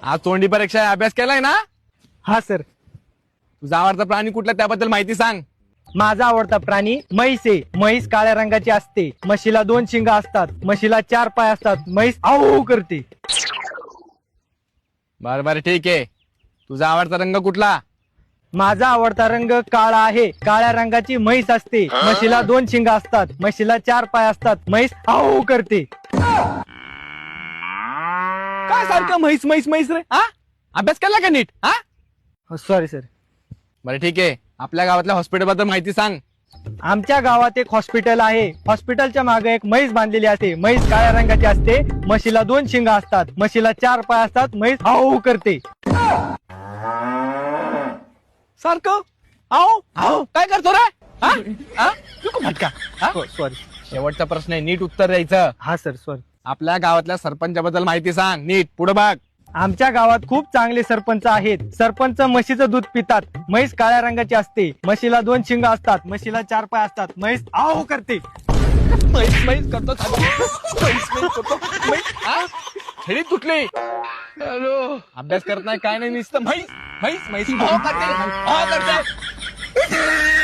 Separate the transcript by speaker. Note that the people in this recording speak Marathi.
Speaker 1: आज तोंडी परीक्षा आहे, अभ्यास केलाय ना?
Speaker 2: हा सर.
Speaker 1: तुझा आवडता प्राणी कुठला त्याबद्दल माहिती सांग.
Speaker 2: माझा आवडता प्राणी म्हैस आहे. म्हैस काळ्या रंगाची असते. म्हशीला 2 शिंग असतात. म्हशीला 4 पाय असतात. म्हैस आऊ करते.
Speaker 1: बरं बरं ठीक आहे. तुझा आवडता रंग कुठला?
Speaker 2: माझा आवडता रंग काळा आहे. काळ्या रंगाची म्हैस असते. म्हशीला 2 शिंग असतात. म्हशीला 4 पाय असतात. म्हैस आऊ करते.
Speaker 1: काय सारखं म्हैस म्हैस म्हैस रे? हा, अभ्यास केला का नीट? हा,
Speaker 2: सॉरी सर.
Speaker 1: बरं ठीक आहे. आपल्या गावातल्या हॉस्पिटल बद्दल माहिती सांग.
Speaker 2: आमच्या गावात एक हॉस्पिटल आहे. हॉस्पिटलच्या मागे एक म्हैस बांधलेली असते. म्हैस काळ्या रंगाची असते. म्हशीला 2 शिंग असतात. म्हशीला 4 पाय असतात. म्हैस आऊ करते.
Speaker 1: सारखं आओ आओ काय करतो रे? हा? हा? नको फटका. हा?
Speaker 2: सॉरी.
Speaker 1: शेवटचा प्रश्न आहे, नीट उत्तर द्यायचं.
Speaker 2: हा सर सॉरी.
Speaker 1: आपल्या गावातल्या सरपंचाबद्दल माहिती सांग. नीट पुढे बघ.
Speaker 2: आमच्या गावात खूप चांगले सरपंच आहेत. सरपंच म्हशीचं दूध पितात. म्हैस काळ्या रंगाची असते. म्हशीला 2 शिंग असतात. म्हशीला 4 पाय असतात. म्हैस आऊ करते.
Speaker 1: म्हैस म्हैस करतो म्हैस म्हैस करतो म्हैस. हा? छडी तुटली. हॅलो, अभ्यास करत नाही काय नाही, नुसतं म्हैस म्हैस म्हैस. हो करते, हो करते.